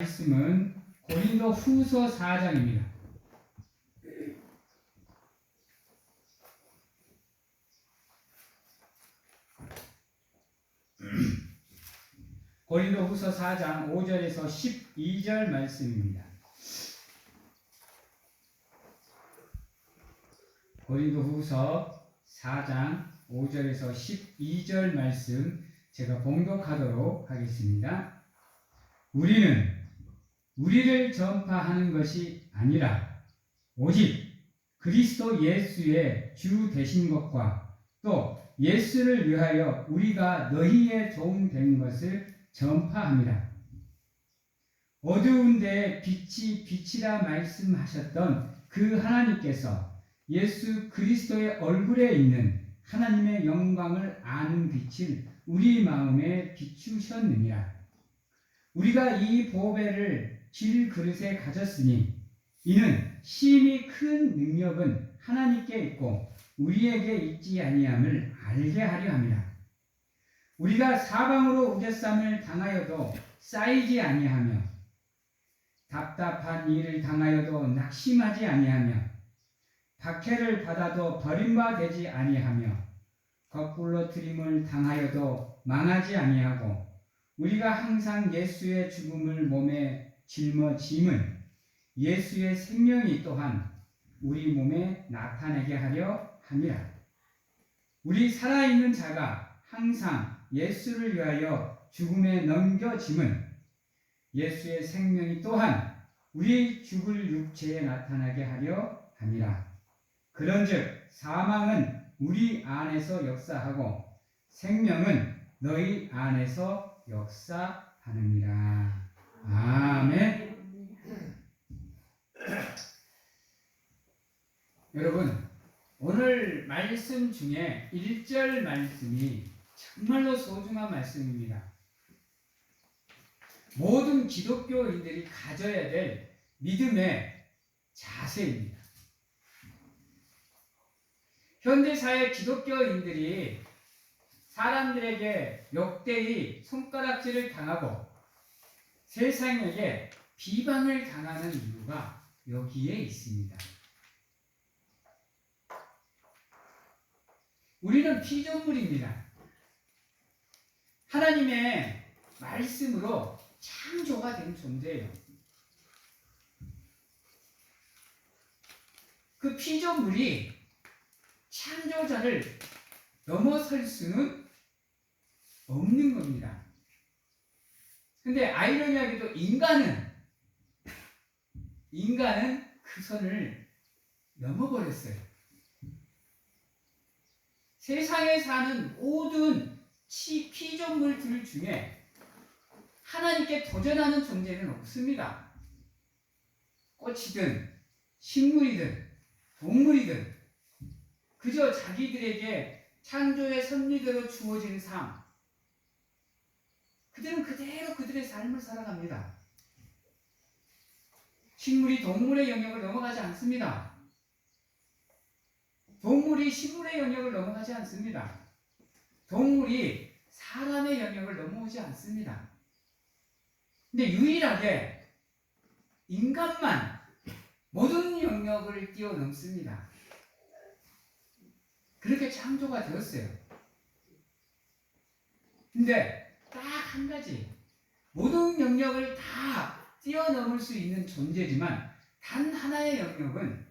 말씀은 고린도 후서 4장입니다. 고린도 후서 4장 5절에서 12절 말씀입니다. 고린도 후서 4장 5절에서 12절 말씀 제가 봉독하도록 하겠습니다. 우리는 우리를 전파하는 것이 아니라 오직 그리스도 예수의 주 되신 것과 또 예수를 위하여 우리가 너희의 종 된 것을 전파합니다. 어두운 데에 빛이 빛이라 말씀하셨던 그 하나님께서 예수 그리스도의 얼굴에 있는 하나님의 영광을 아는 빛을 우리 마음에 비추셨느니라. 우리가 이 보배를 질 그릇에 가졌으니 이는 심히 큰 능력은 하나님께 있고 우리에게 있지 아니함을 알게 하려 함이라. 우리가 사방으로 우겨쌈을 당하여도 쌓이지 아니하며 답답한 일을 당하여도 낙심하지 아니하며 박해를 받아도 버림받지 아니하며 거꾸로 트림을 당하여도 망하지 아니하고 우리가 항상 예수의 죽음을 몸에 짊어짐은 예수의 생명이 또한 우리 몸에 나타내게 하려 함이라. 우리 살아있는 자가 항상 예수를 위하여 죽음에 넘겨짐은 예수의 생명이 또한 우리 죽을 육체에 나타나게 하려 함이라. 그런즉 사망은 우리 안에서 역사하고 생명은 너희 안에서 역사하느니라. 아멘. 여러분, 오늘 말씀 중에 1절 말씀이 정말로 소중한 말씀입니다. 모든 기독교인들이 가져야 될 믿음의 자세입니다. 현대사회 기독교인들이 사람들에게 역대히 손가락질을 당하고 세상에게 비방을 당하는 이유가 여기에 있습니다. 우리는 피조물입니다. 하나님의 말씀으로 창조가 된 존재예요. 그 피조물이 창조자를 넘어설 수는 없는 겁니다. 근데 아이러니하게도 인간은 그 선을 넘어버렸어요. 세상에 사는 모든 피조물들 중에 하나님께 도전하는 존재는 없습니다. 꽃이든 식물이든 동물이든 그저 자기들에게 창조의 섭리대로 주어진 삶, 그들은 그대로 그들의 삶을 살아갑니다. 식물이 동물의 영역을 넘어가지 않습니다. 동물이 식물의 영역을 넘어가지 않습니다. 동물이 사람의 영역을 넘어오지 않습니다. 근데 유일하게 인간만 모든 영역을 뛰어넘습니다. 그렇게 창조가 되었어요. 근데 딱 한 가지, 모든 영역을 다 뛰어넘을 수 있는 존재지만 단 하나의 영역은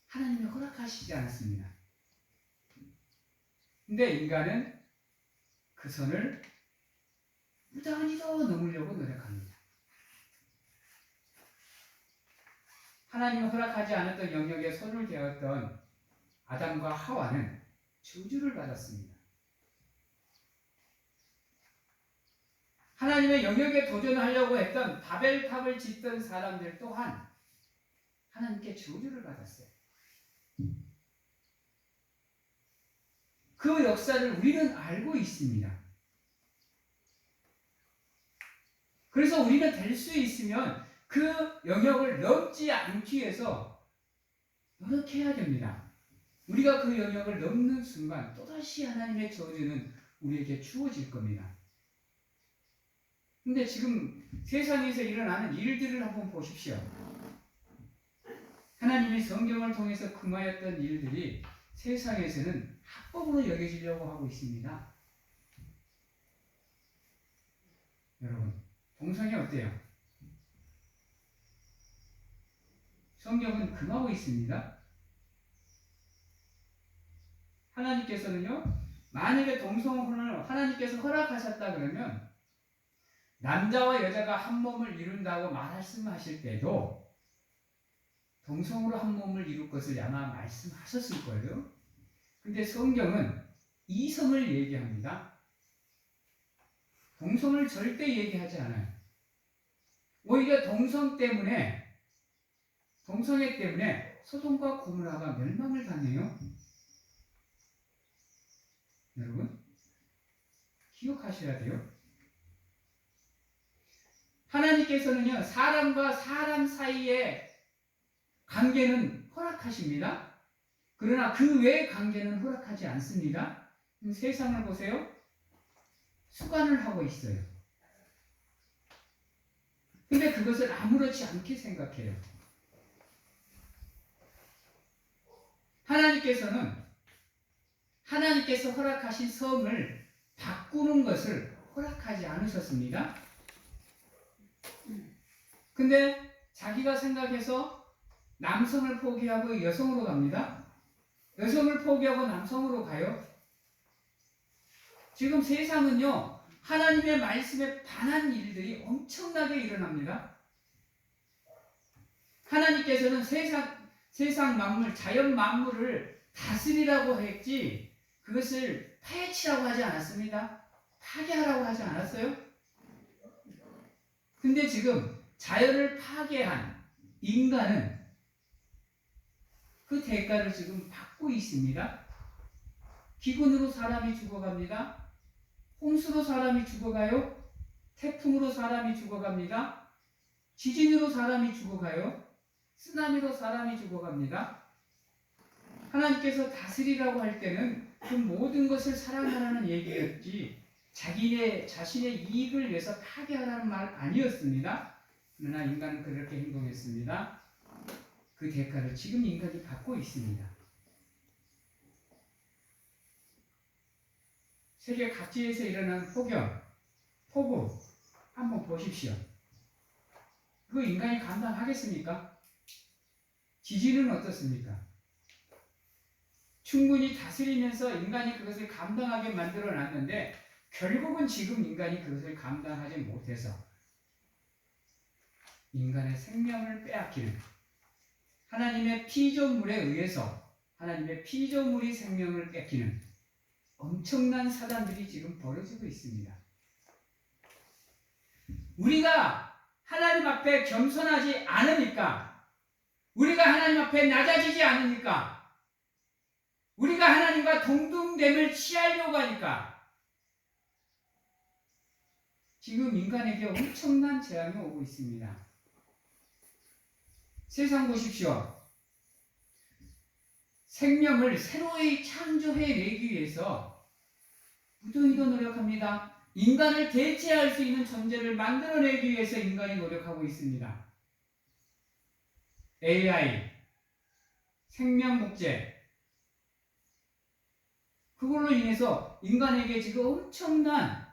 하나님이 허락하시지 않았습니다. 근데 인간은 그 선을 무단히 더 넘으려고 노력합니다. 하나님이 허락하지 않았던 영역에 손을 대었던 아담과 하와는 저주를 받았습니다. 하나님의 영역에 도전하려고 했던 바벨탑을 짓던 사람들 또한 하나님께 저주를 받았어요. 그 역사를 우리는 알고 있습니다. 그래서 우리는 될 수 있으면 그 영역을 넘지 않기 위해서 노력해야 됩니다. 우리가 그 영역을 넘는 순간 또다시 하나님의 저주는 우리에게 주어질 겁니다. 근데 지금 세상에서 일어나는 일들을 한번 보십시오. 하나님이 성경을 통해서 금하였던 일들이 세상에서는 합법으로 여겨지려고 하고 있습니다. 여러분, 동성이 어때요? 성경은 금하고 있습니다. 하나님께서는요, 만약에 동성혼을 하나님께서 허락하셨다 그러면 남자와 여자가 한 몸을 이룬다고 말씀하실 때도 동성으로 한 몸을 이룰 것을 아마 말씀하셨을 거예요. 근데 성경은 이성을 얘기합니다. 동성을 절대 얘기하지 않아요. 오히려 동성애 때문에 소돔과 고모라가 멸망을 당해요. 여러분, 기억하셔야 돼요. 하나님께서는요, 사람과 사람 사이의 관계는 허락하십니다. 그러나 그 외의 관계는 허락하지 않습니다. 세상을 보세요. 수관을 하고 있어요. 근데 그것을 아무렇지 않게 생각해요. 하나님께서 허락하신 성을 바꾸는 것을 허락하지 않으셨습니다. 근데 자기가 생각해서 남성을 포기하고 여성으로 갑니다. 여성을 포기하고 남성으로 가요. 지금 세상은요, 하나님의 말씀에 반한 일들이 엄청나게 일어납니다. 하나님께서는 세상 만물, 자연 만물을 다스리라고 했지 그것을 파헤치라고 하지 않았습니다. 파괴하라고 하지 않았어요. 근데 지금 자연을 파괴한 인간은 그 대가를 지금 받고 있습니다. 기근으로 사람이 죽어갑니다. 홍수로 사람이 죽어가요. 태풍으로 사람이 죽어갑니다. 지진으로 사람이 죽어가요. 쓰나미로 사람이 죽어갑니다. 하나님께서 다스리라고 할 때는 그 모든 것을 사랑하라는 얘기였지 자신의 이익을 위해서 파괴하라는 말 아니었습니다. 그러나 인간은 그렇게 행동했습니다. 그 대가를 지금 인간이 받고 있습니다. 세계 각지에서 일어나는 폭우 한번 보십시오. 그거 인간이 감당하겠습니까? 지진은 어떻습니까? 충분히 다스리면서 인간이 그것을 감당하게 만들어 놨는데 결국은 지금 인간이 그것을 감당하지 못해서 인간의 생명을 빼앗기는 하나님의 피조물에 의해서 하나님의 피조물이 생명을 뺏기는 엄청난 사단들이 지금 벌어지고 있습니다. 우리가 하나님 앞에 겸손하지 않으니까, 우리가 하나님 앞에 낮아지지 않으니까, 우리가 하나님과 동등됨을 취하려고 하니까 지금 인간에게 엄청난 재앙이 오고 있습니다. 세상 보십시오. 생명을 새로이 창조해내기 위해서 부둥이도 노력합니다. 인간을 대체할 수 있는 존재를 만들어내기 위해서 인간이 노력하고 있습니다. AI, 생명복제, 그걸로 인해서 인간에게 지금 엄청난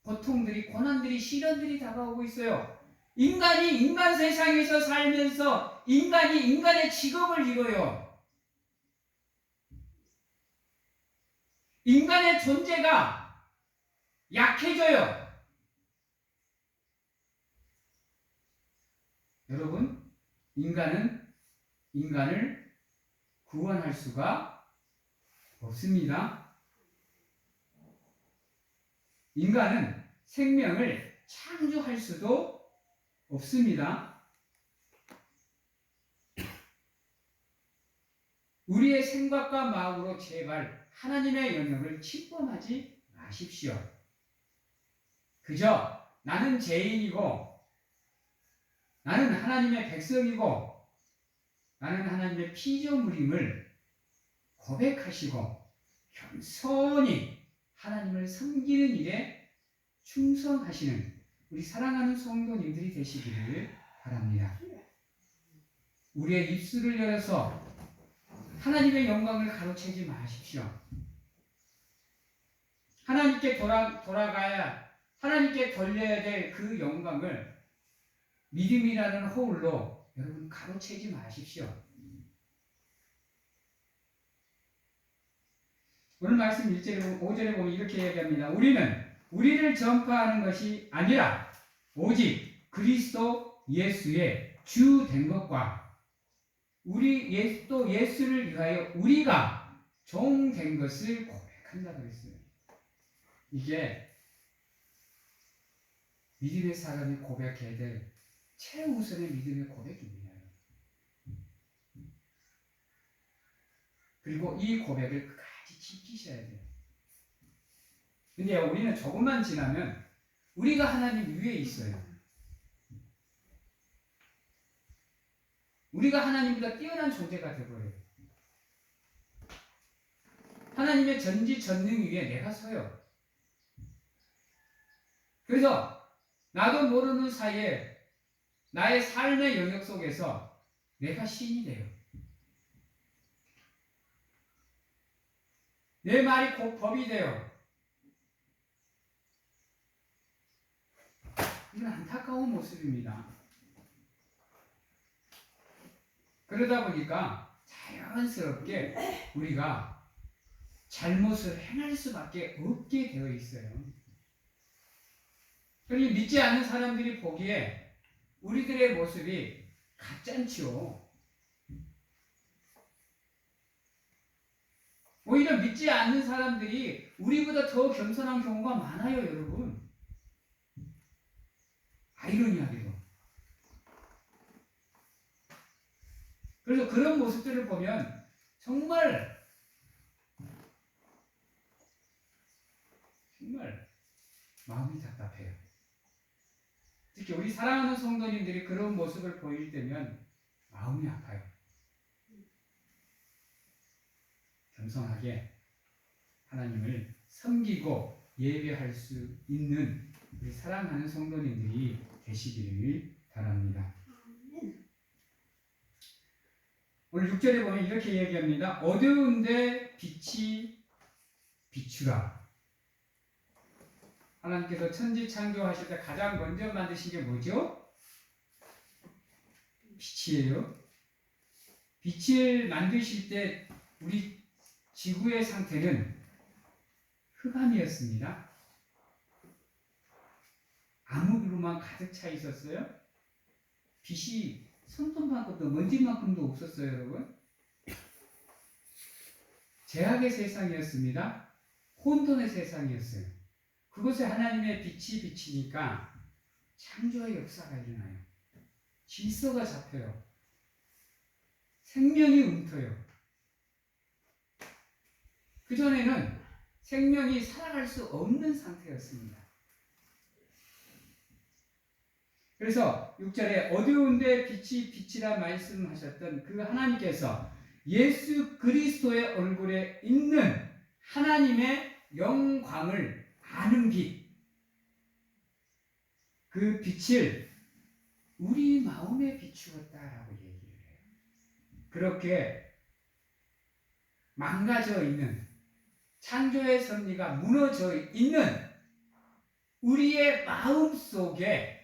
고통들이, 고난들이, 시련들이 다가오고 있어요. 인간이 인간 세상에서 살면서 인간이 인간의 직업을 잃어요. 인간의 존재가 약해져요. 여러분, 인간은 인간을 구원할 수가 없습니다. 인간은 생명을 창조할 수도 없습니다. 우리의 생각과 마음으로 제발 하나님의 영역을 침범하지 마십시오. 그저 나는 죄인이고 나는 하나님의 백성이고 나는 하나님의 피조물임을 고백하시고 겸손히 하나님을 섬기는 일에 충성하시는 우리 사랑하는 성도님들이 되시기를 바랍니다. 우리의 입술을 열어서 하나님의 영광을 가로채지 마십시오. 하나님께 돌아가야, 하나님께 돌려야 될 그 영광을 믿음이라는 허울로 여러분 가로채지 마십시오. 오늘 말씀 1절에 5절에 보면 이렇게 얘기합니다. 우리는 우리를 전파하는 것이 아니라 오직 그리스도 예수의 주 된 것과 또 예수를 위하여 우리가 종 된 것을 고백한다고 했어요. 이게 믿음의 사람이 고백해야 될 최우선의 믿음의 고백입니다. 그리고 이 고백을 끝까지 지키셔야 돼요. 근데 우리는 조금만 지나면 우리가 하나님 위에 있어요. 우리가 하나님보다 뛰어난 존재가 되어버려요. 하나님의 전지전능 위에 내가 서요. 그래서 나도 모르는 사이에 나의 삶의 영역 속에서 내가 신이 돼요. 내 말이 곧 법이 돼요. 이건 안타까운 모습입니다. 그러다 보니까 자연스럽게 우리가 잘못을 행할 수밖에 없게 되어 있어요. 그러니 믿지 않는 사람들이 보기에 우리들의 모습이 가짠치요. 오히려 믿지 않는 사람들이 우리보다 더 겸손한 경우가 많아요, 여러분. 아이러니하게도. 그래서 그런 모습들을 보면 정말 마음이 답답해요. 특히 우리 사랑하는 성도님들이 그런 모습을 보일 때면 마음이 아파요. 겸손하게 하나님을 섬기고 예배할 수 있는 우리 사랑하는 성도님들이 되시기를 바랍니다. 오늘 6절에 보면 이렇게 얘기합니다. 어두운데 빛이 비추라. 하나님께서 천지 창조하실 때 가장 먼저 만드신 게 뭐죠? 빛이에요. 빛을 만드실 때 우리 지구의 상태는 흑암이었습니다. 암흑으로만 가득 차 있었어요. 빛이 손톱만큼도 먼지만큼도 없었어요, 여러분. 죄악의 세상이었습니다. 혼돈의 세상이었어요. 그곳에 하나님의 빛이 비치니까 창조의 역사가 일어나요. 질서가 잡혀요. 생명이 움터요. 그전에는 생명이 살아갈 수 없는 상태였습니다. 그래서 6절에 어두운데 빛이 빛이라 말씀하셨던 그 하나님께서 예수 그리스도의 얼굴에 있는 하나님의 영광을 아는 빛, 그 빛을 우리 마음에 비추었다라고 얘기를 해요. 그렇게 망가져 있는 창조의 섭리가 무너져 있는 우리의 마음 속에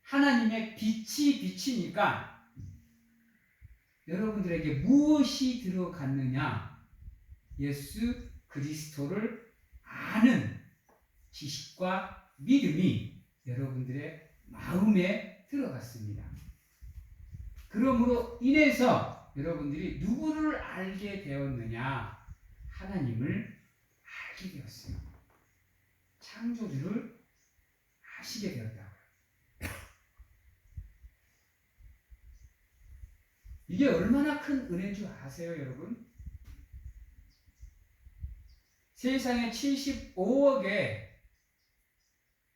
하나님의 빛이 비치니까 여러분들에게 무엇이 들어갔느냐? 예수 그리스도를 아는 지식과 믿음이 여러분들의 마음에 들어갔습니다. 그러므로 인해서 여러분들이 누구를 알게 되었느냐? 하나님을 알게 되었어요. 창조주를 아시게 되었다고요. 이게 얼마나 큰 은혜인 줄 아세요, 여러분? 세상에 75억의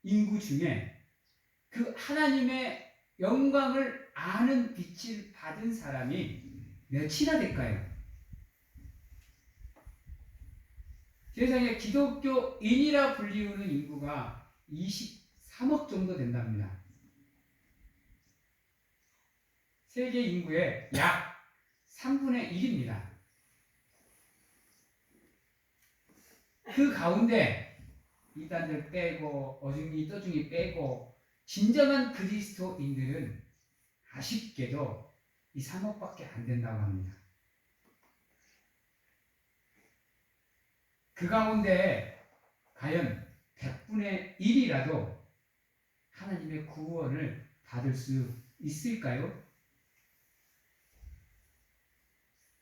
인구 중에 그 하나님의 영광을 아는 빛을 받은 사람이 몇이나 될까요? 세상에 기독교인이라 불리우는 인구가 24 3억 정도 된답니다. 세계 인구의 약 3분의 1입니다. 그 가운데 이단들 빼고 어중이 떠중이 빼고 진정한 그리스도인들은 아쉽게도 이 3억밖에 안 된다고 합니다. 그 가운데 과연 100분의 1이라도 하나님의 구원을 받을 수 있을까요?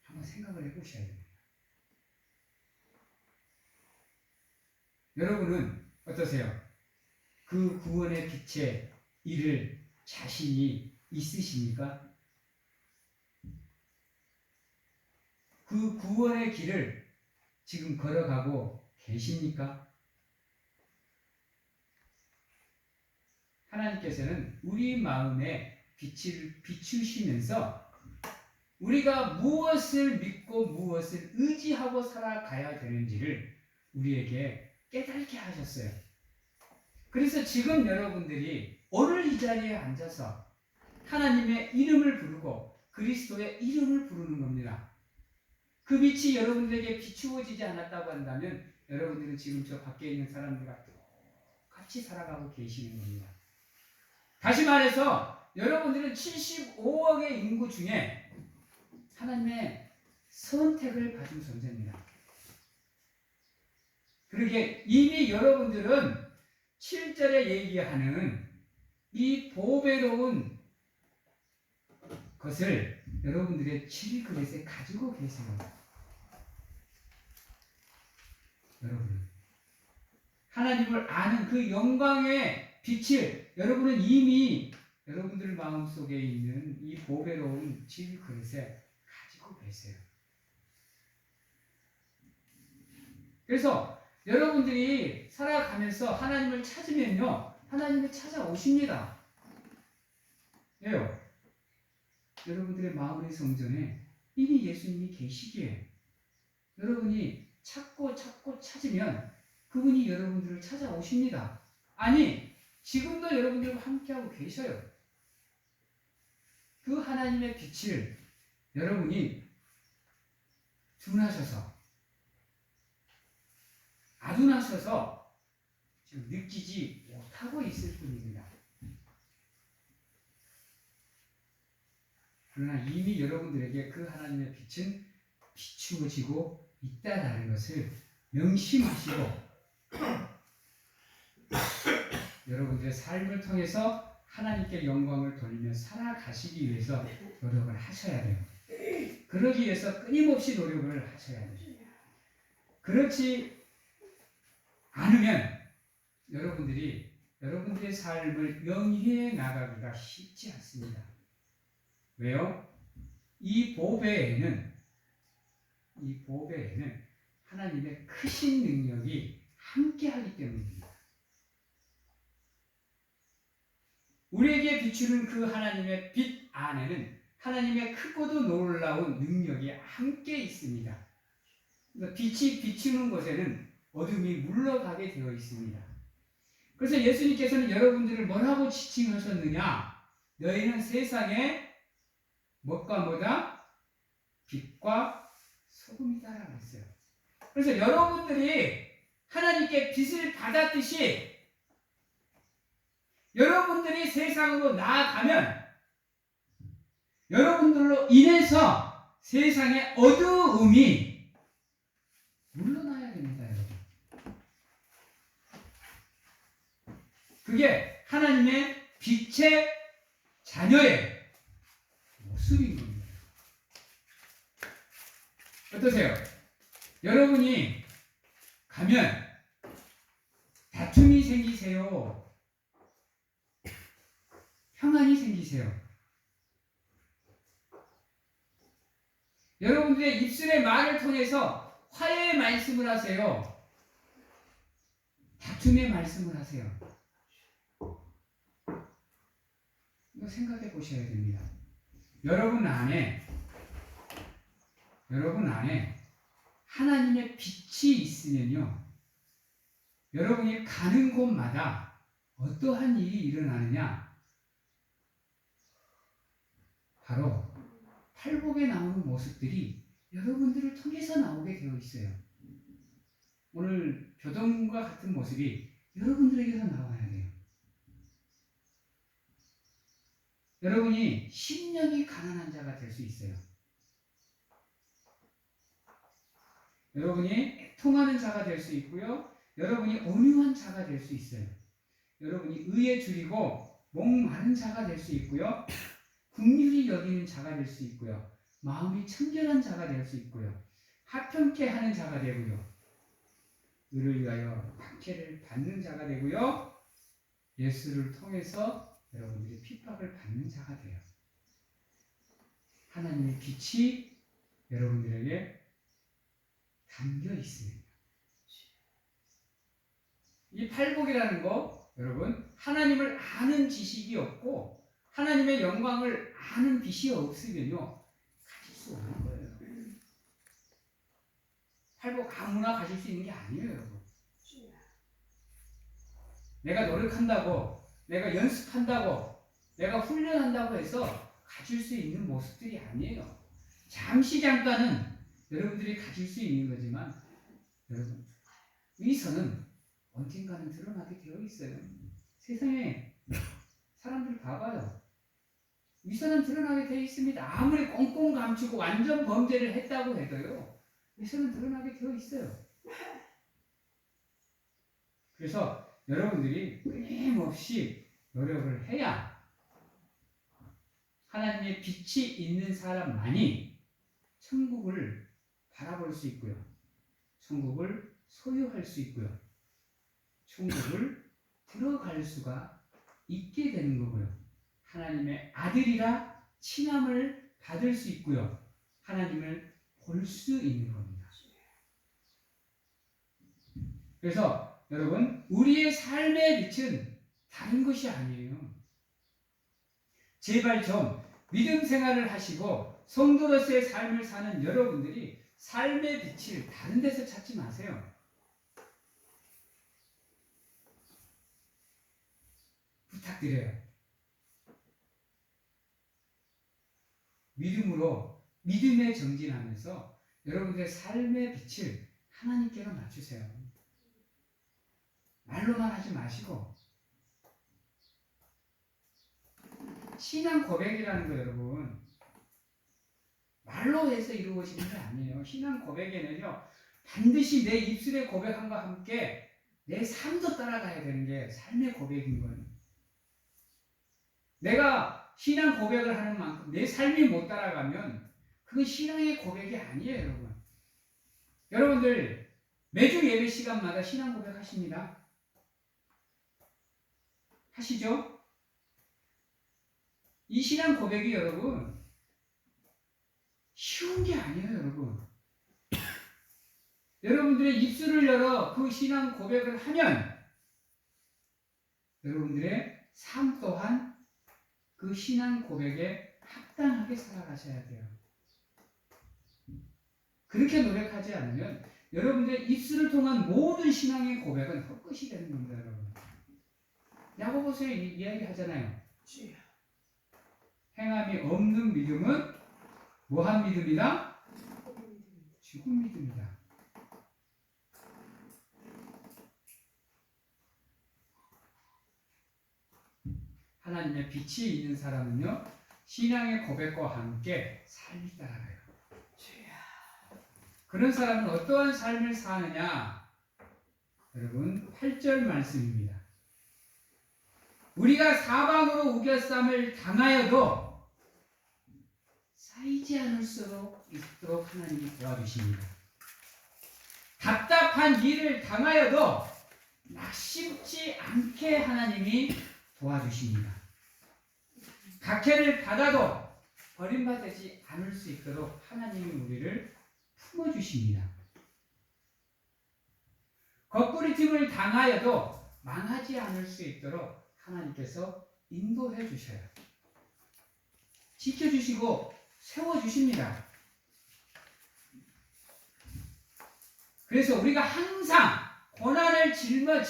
한번 생각을 해보셔야 됩니다. 여러분은 어떠세요? 그 구원의 빛에 이를 자신이 있으십니까? 그 구원의 길을 지금 걸어가고 계십니까? 하나님께서는 우리 마음에 빛을 비추시면서 우리가 무엇을 믿고 무엇을 의지하고 살아가야 되는지를 우리에게 깨닫게 하셨어요. 그래서 지금 여러분들이 오늘 이 자리에 앉아서 하나님의 이름을 부르고 그리스도의 이름을 부르는 겁니다. 그 빛이 여러분들에게 비추어지지 않았다고 한다면 여러분들은 지금 저 밖에 있는 사람들과 똑같이 살아가고 계시는 겁니다. 다시 말해서 여러분들은 75억의 인구 중에 하나님의 선택을 받은 존재입니다. 그러기에 이미 여러분들은 7절에 얘기하는 이 보배로운 것을 여러분들의 질그릇에 가지고 계세요. 여러분, 하나님을 아는 그 영광의 빛을 여러분은 이미 여러분들 마음속에 있는 이 보배로운 질그릇에 가지고 계세요. 그래서 여러분들이 살아가면서 하나님을 찾으면요, 하나님이 찾아오십니다. 왜요? 여러분들의 마음의 성전에 이미 예수님이 계시기에 여러분이 찾고 찾으면 그분이 여러분들을 찾아오십니다. 아니, 지금도 여러분들과 함께하고 계셔요. 그 하나님의 빛을 여러분이 둔하셔서 아둔하셔서 지금 느끼지 못하고 있을 뿐입니다. 그러나 이미 여러분들에게 그 하나님의 빛은 비추어지고 있다는 것을 명심하시고 여러분들의 삶을 통해서 하나님께 영광을 돌리며 살아가시기 위해서 노력을 하셔야 돼요. 그러기 위해서 끊임없이 노력을 하셔야 돼요. 그렇지 않으면 여러분들의 삶을 영위해 나가기가 쉽지 않습니다. 왜요? 이 보배에는 하나님의 크신 능력이 함께하기 때문입니다. 우리에게 비추는 그 하나님의 빛 안에는 하나님의 크고도 놀라운 능력이 함께 있습니다. 빛이 비추는 곳에는 어둠이 물러가게 되어 있습니다. 그래서 예수님께서는 여러분들을 뭐라고 지칭하셨느냐? 너희는 세상에 무엇과 뭐다? 빛과 소금이다라고 했어요. 그래서 여러분들이 하나님께 빛을 받았듯이 여러분들이 세상으로 나아가면 여러분들로 인해서 세상의 어두움이 물러나야 됩니다, 여러분. 그게 하나님의 빛의 자녀의 모습인 겁니다. 어떠세요? 여러분이 가면 다툼이 생기세요? 평안이 생기세요? 여러분들의 입술의 말을 통해서 화해의 말씀을 하세요? 다툼의 말씀을 하세요? 이거 생각해 보셔야 됩니다. 여러분 안에 하나님의 빛이 있으면요, 여러분이 가는 곳마다 어떠한 일이 일어나느냐? 바로 팔복에 나오는 모습들이 여러분들을 통해서 나오게 되어 있어요. 오늘 교동과 같은 모습이 여러분들에게서 나와야 돼요. 여러분이 심령이 가난한 자가 될 수 있어요. 여러분이 애통하는 자가 될 수 있고요. 여러분이 온유한 자가 될 수 있어요. 여러분이 의에 줄이고 목마른 자가 될 수 있고요. 긍휼히 여기는 자가 될 수 있고요. 마음이 청결한 자가 될 수 있고요. 화평케 하는 자가 되고요. 의를 위하여 박해를 받는 자가 되고요. 예수를 통해서 여러분들이 핍박을 받는 자가 돼요. 하나님의 빛이 여러분들에게 담겨 있습니다. 이 팔복이라는 거 여러분 하나님을 아는 지식이 없고 하나님의 영광을 아는 빛이 없으면요 가질 수 없는 거예요. 팔복 아무나 가질 수 있는 게 아니에요, 여러분. 내가 노력한다고, 내가 연습한다고, 내가 훈련한다고 해서 가질 수 있는 모습들이 아니에요. 잠깐은 여러분들이 가질 수 있는 거지만 여러분 위선은 언젠가는 드러나게 되어 있어요. 세상에 사람들 봐봐요. 위선은 드러나게 되어 있습니다. 아무리 꽁꽁 감추고 완전 범죄를 했다고 해도요. 위선은 드러나게 되어 있어요. 그래서 여러분들이 끊임없이 노력을 해야 하나님의 빛이 있는 사람만이 천국을 바라볼 수 있고요. 천국을 소유할 수 있고요. 천국을 들어갈 수가 있게 되는 거고요. 하나님의 아들이라 칭함을 받을 수 있고요. 하나님을 볼 수 있는 겁니다. 그래서 여러분 우리의 삶의 빛은 다른 것이 아니에요. 제발 좀 믿음 생활을 하시고 성도로서의 삶을 사는 여러분들이 삶의 빛을 다른 데서 찾지 마세요. 부탁드려요. 믿음에 정진하면서 여러분들의 삶의 빛을 하나님께로 맞추세요. 말로만 하지 마시고 신앙 고백이라는 거 여러분 말로 해서 이루어지는 게 아니에요. 신앙 고백에는요 반드시 내 입술의 고백함과 함께 내 삶도 따라가야 되는 게 삶의 고백인 거예요. 내가 신앙 고백을 하는 만큼 내 삶이 못 따라가면 그건 신앙의 고백이 아니에요, 여러분. 여러분들 매주 예배 시간마다 신앙 고백 하십니다. 하시죠? 이 신앙 고백이 여러분 쉬운 게 아니에요, 여러분. 여러분들의 입술을 열어 그 신앙 고백을 하면 여러분들의 삶 또한 그 신앙 고백에 합당하게 살아가셔야 돼요. 그렇게 노력하지 않으면 여러분들의 입술을 통한 모든 신앙의 고백은 헛것이 되는 겁니다, 여러분. 야고보서에 이야기하잖아요. 행함이 없는 믿음은 뭐한 믿음이다? 죽은 믿음이다. 하나님의 빛이 있는 사람은요 신앙의 고백과 함께 삶이 따라가요. 그런 사람은 어떠한 삶을 사느냐? 여러분 8절 말씀입니다. 우리가 사방으로 우겨쌈을 당하여도 쌓이지 않을 수 있도록 하나님이 도와주십니다. 답답한 일을 당하여도 낙심치 않게 하나님이 도와주십니다. 각해를 받아도 버림받지 않을 수 있도록 하나님이 우리를 품어주십니다. 거꾸리짐을 당하여도 망하지 않을 수 있도록 하나님께서 인도해 주셔요. 지켜주시고 세워주십니다. 그래서 우리가 항상 고난을 짊은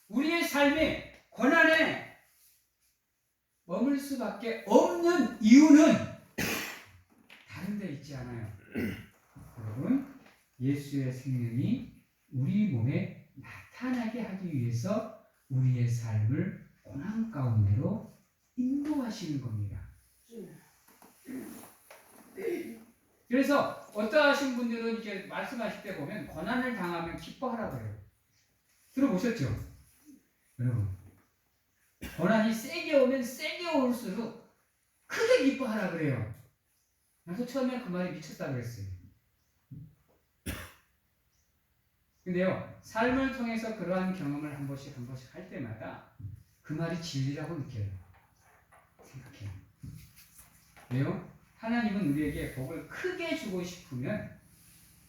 우리의 삶이 고난에 머물 수밖에 없는 이유는 다른 데 있지 않아요. 여러분, 예수의 생명이 우리 몸에 나타나게 하기 위해서 우리의 삶을 고난 가운데로 인도하시는 겁니다. 그래서 어떠하신 분들은 이렇게 말씀하실 때 보면 고난을 당하면 기뻐하라고 해요. 들어보셨죠? 여러분, 고난이 세게 오면 세게 올수록 크게 기뻐하라 그래요. 나도 처음에 그 말이 미쳤다 그랬어요. 근데요, 삶을 통해서 그러한 경험을 한 번씩 할 때마다 그 말이 진리라고 느껴요. 생각해요. 왜요? 하나님은 우리에게 복을 크게 주고 싶으면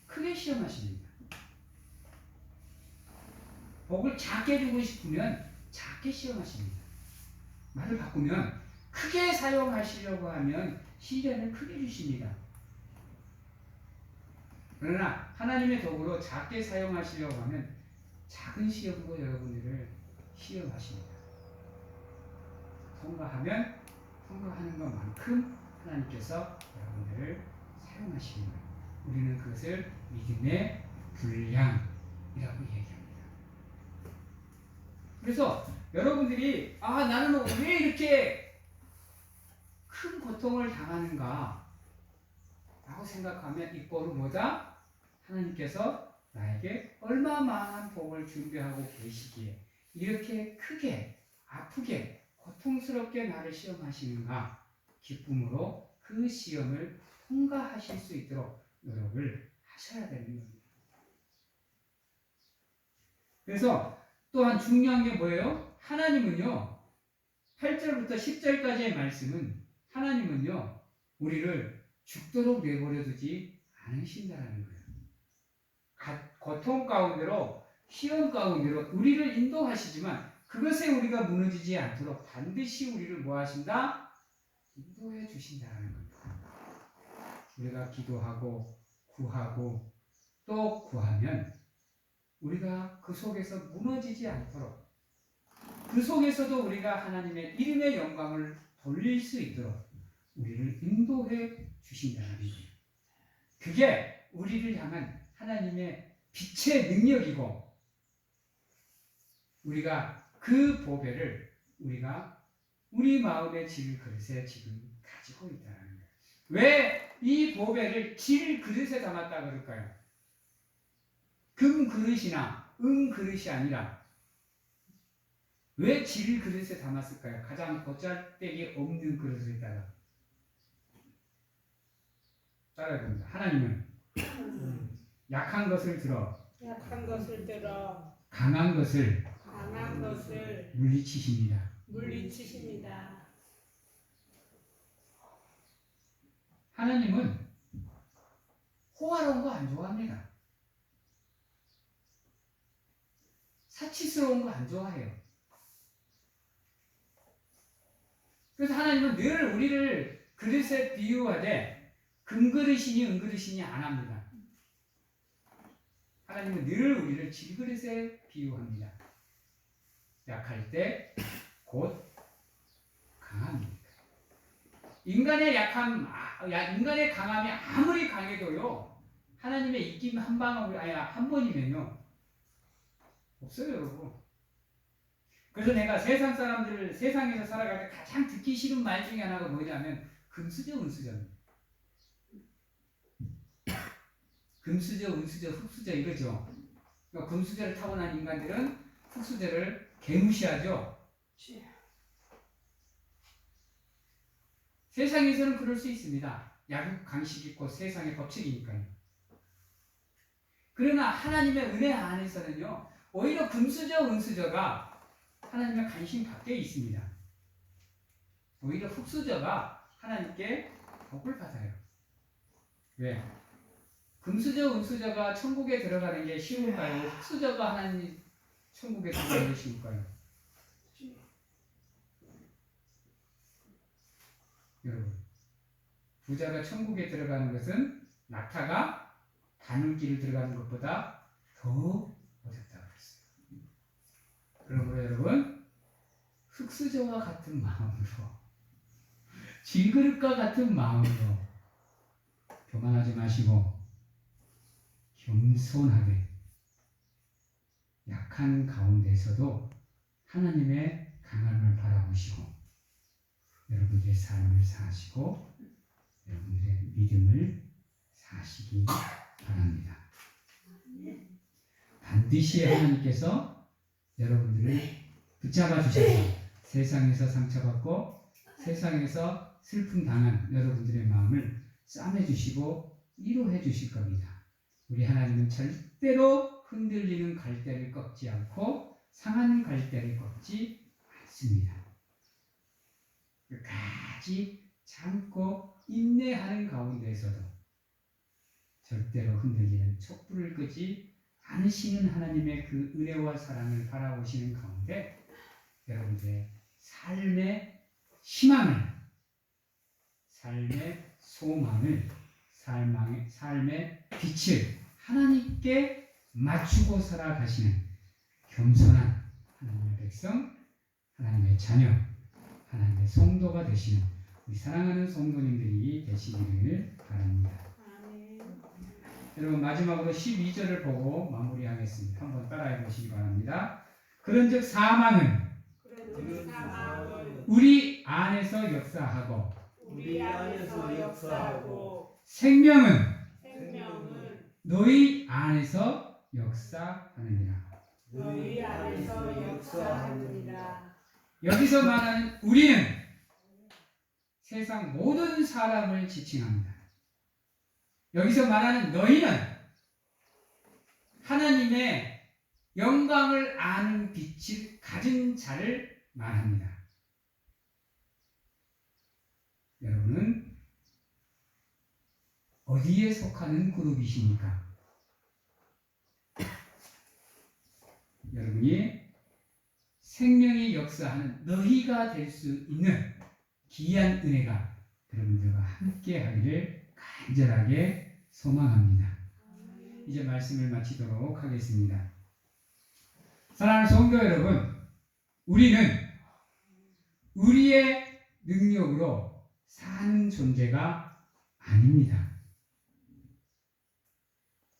크게 시험하십니다. 복을 작게 주고 싶으면 작게 시험하십니다. 말을 바꾸면 크게 사용하시려고 하면 시련을 크게 주십니다. 그러나 하나님의 도구로 작게 사용하시려고 하면 작은 시험으로 여러분들을 시험하십니다. 통과하는 것만큼 하나님께서 여러분들을 사용하시는 거예요. 우리는 그것을 믿음의 분량이라고 얘기합니다. 그래서 여러분들이 나는 왜 이렇게 큰 고통을 당하는가 라고 생각하면 이 꼴은 뭐다? 하나님께서 나에게 얼마만한 복을 준비하고 계시기에 이렇게 크게 아프게 고통스럽게 나를 시험하시는가 기쁨으로 그 시험을 통과하실 수 있도록 노력을 하셔야 되는 겁니다. 그래서 또한 중요한 게 뭐예요? 하나님은요 8절부터 10절까지의 말씀은 하나님은요 우리를 죽도록 내버려 두지 않으신다는 거예요. 고통 가운데로 시험 가운데로 우리를 인도하시지만 그것에 우리가 무너지지 않도록 반드시 우리를 뭐 하신다? 인도해 주신다는 겁니다. 우리가 기도하고 구하고 또 구하면 우리가 그 속에서 무너지지 않도록 그 속에서도 우리가 하나님의 이름의 영광을 돌릴 수 있도록 우리를 인도해 주신다는 거예요. 그게 우리를 향한 하나님의 빛의 능력이고 우리가 그 보배를 우리가 우리 마음의 질 그릇에 지금 가지고 있다는 거예요. 왜 이 보배를 질 그릇에 담았다 그럴까요? 금 그릇이나 은 그릇이 아니라 왜 질 그릇에 담았을까요? 가장 겉잘데기 없는 그릇에다가 따라해봅니다. 하나님은 약한 것을 들어 강한 것을 물리치십니다. 하나님은 호화로운 거 안 좋아합니다. 사치스러운 거 안 좋아해요. 그래서 하나님은 늘 우리를 그릇에 비유하되 금그릇이니 은그릇이니 안 합니다. 하나님은 늘 우리를 질그릇에 비유합니다. 약할 때 곧 강합니다. 인간의 인간의 강함이 아무리 강해도요, 하나님의 입김 한 방울, 한 번이면요, 없어요, 여러분. 그래서 내가 세상에서 살아갈 때 가장 듣기 싫은 말 중에 하나가 뭐냐면, 금수저, 은수저입니다. 금수저, 은수저, 흙수저 이거죠. 그러니까 금수저를 타고난 인간들은 흙수저를 개무시하죠. 세상에서는 그럴 수 있습니다. 약육 강식이 곧 세상의 법칙이니까요. 그러나 하나님의 은혜 안에서는요, 오히려 금수저, 은수저가 하나님의 관심 밖에 있습니다. 오히려 흙수저가 하나님께 복을 받아요. 왜? 금수저, 은수저가 천국에 들어가는 게 쉬울까요? 흙수저가 하나님 천국에 들어가는 게 쉬울까요? 여러분, 부자가 천국에 들어가는 것은 낙타가 바늘길을 들어가는 것보다 더 어렵다고 했어요. 그러므로 여러분, 흙수저와 같은 마음으로, 질그릇과 같은 마음으로 교만하지 마시고 겸손하게 약한 가운데서도 하나님의 강함을 바라보시고 여러분들의 삶을 사시고 여러분들의 믿음을 사시기 바랍니다. 반드시 하나님께서 여러분들을 붙잡아 주셔서 세상에서 상처받고 세상에서 슬픔 당한 여러분들의 마음을 싸매 주시고 위로해 주실 겁니다. 우리 하나님은 절대로 흔들리는 갈대를 꺾지 않고 상하는 갈대를 꺾지 않습니다. 끝까지 참고 인내하는 가운데에서도 절대로 흔들리는 촛불을 끄지 않으시는 하나님의 그 은혜와 사랑을 바라보시는 가운데 여러분들의 삶의 희망을, 삶의 소망을, 삶의 빛을 하나님께 맞추고 살아가시는 겸손한 하나님의 백성, 하나님의 자녀, 하나님의 성도가 되시는 우리 사랑하는 성도님들이 되시기를 바랍니다. 여러분 마지막으로 12절을 보고 마무리하겠습니다. 한번 따라해 보시기 바랍니다. 그런즉 사망은 우리 안에서 역사하고 생명은 너희 안에서 역사하느니라. 여기서 말하는 우리는 세상 모든 사람을 지칭합니다. 여기서 말하는 너희는 하나님의 영광을 아는 빛을 가진 자를 말합니다. 여러분은 어디에 속하는 그룹이십니까? 여러분이 생명이 역사하는 너희가 될 수 있는 귀한 은혜가 여러분들과 함께 하기를 간절하게 소망합니다. 이제 말씀을 마치도록 하겠습니다. 사랑하는 성도 여러분, 우리는 우리의 능력으로 사는 존재가 아닙니다.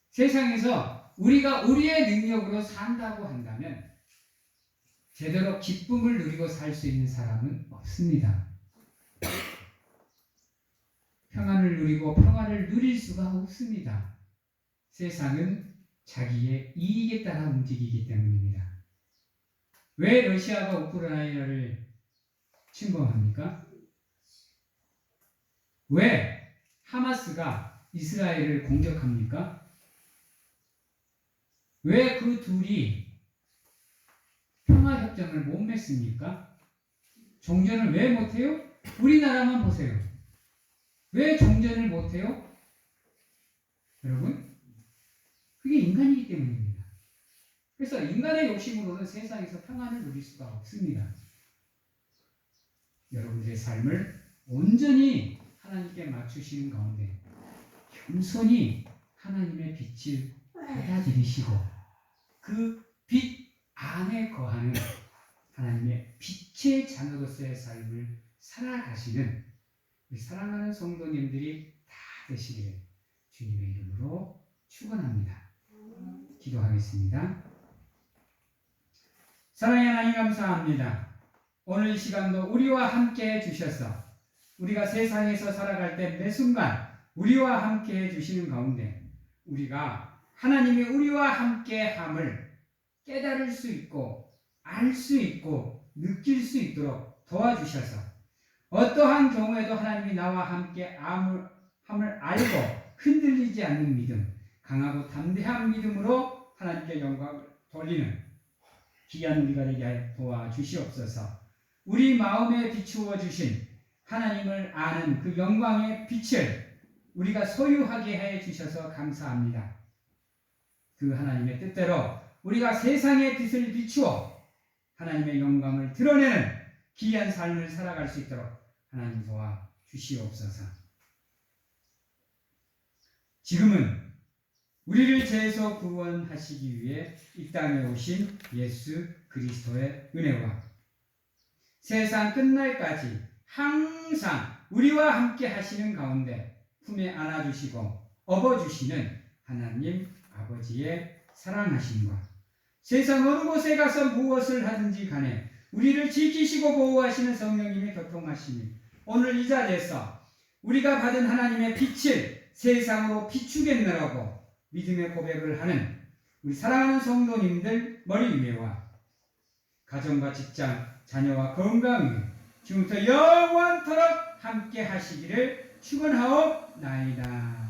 세상에서 우리가 우리의 능력으로 산다고 한다면 제대로 기쁨을 누리고 살 수 있는 사람은 없습니다. 평안을 누리고 평화를 누릴 수가 없습니다. 세상은 자기의 이익에 따라 움직이기 때문입니다. 왜 러시아가 우크라이나를 침공합니까? 왜 하마스가 이스라엘을 공격합니까? 왜 그 둘이 평화협정을 못 맺습니까? 종전을 왜 못해요? 우리나라만 보세요. 왜 종전을 못해요? 여러분, 그게 인간이기 때문입니다. 그래서 인간의 욕심으로는 세상에서 평안을 누릴 수가 없습니다. 여러분들의 삶을 온전히 하나님께 맞추시는 가운데 겸손히 하나님의 빛을 받아들이시고 그 빛 안에 거하는 하나님의 빛의 자녀로서의 삶을 살아가시는 우리 사랑하는 성도님들이 다 되시기를 주님의 이름으로 축원합니다. 기도하겠습니다. 사랑의 하나님 감사합니다. 오늘 이 시간도 우리와 함께 해주셔서 우리가 세상에서 살아갈 때 매 순간 우리와 함께 해주시는 가운데 우리가 하나님이 우리와 함께함을 깨달을 수 있고 알 수 있고 느낄 수 있도록 도와주셔서 어떠한 경우에도 하나님이 나와 함께 함을 알고 흔들리지 않는 믿음, 강하고 담대한 믿음으로 하나님께 영광을 돌리는 귀한 우리가 되게 하여 도와주시옵소서. 우리 마음에 비추어 주신 하나님을 아는 그 영광의 빛을 우리가 소유하게 해 주셔서 감사합니다. 그 하나님의 뜻대로 우리가 세상의 빛을 비추어 하나님의 영광을 드러내는 귀한 삶을 살아갈 수 있도록 하나님 도와 주시옵소서. 지금은 우리를 죄에서 구원하시기 위해 이 땅에 오신 예수 그리스도의 은혜와 세상 끝날까지 항상 우리와 함께 하시는 가운데 품에 안아주시고 업어주시는 하나님 아버지의 사랑하심과 세상 어느 곳에 가서 무엇을 하든지 간에 우리를 지키시고 보호하시는 성령님의 교통하심이 오늘 이 자리에서 우리가 받은 하나님의 빛을 세상으로 비추겠느라고 믿음의 고백을 하는 우리 사랑하는 성도님들 머리 위에와 가정과 직장, 자녀와 건강 위에 지금부터 영원토록 함께 하시기를 축원하옵나이다.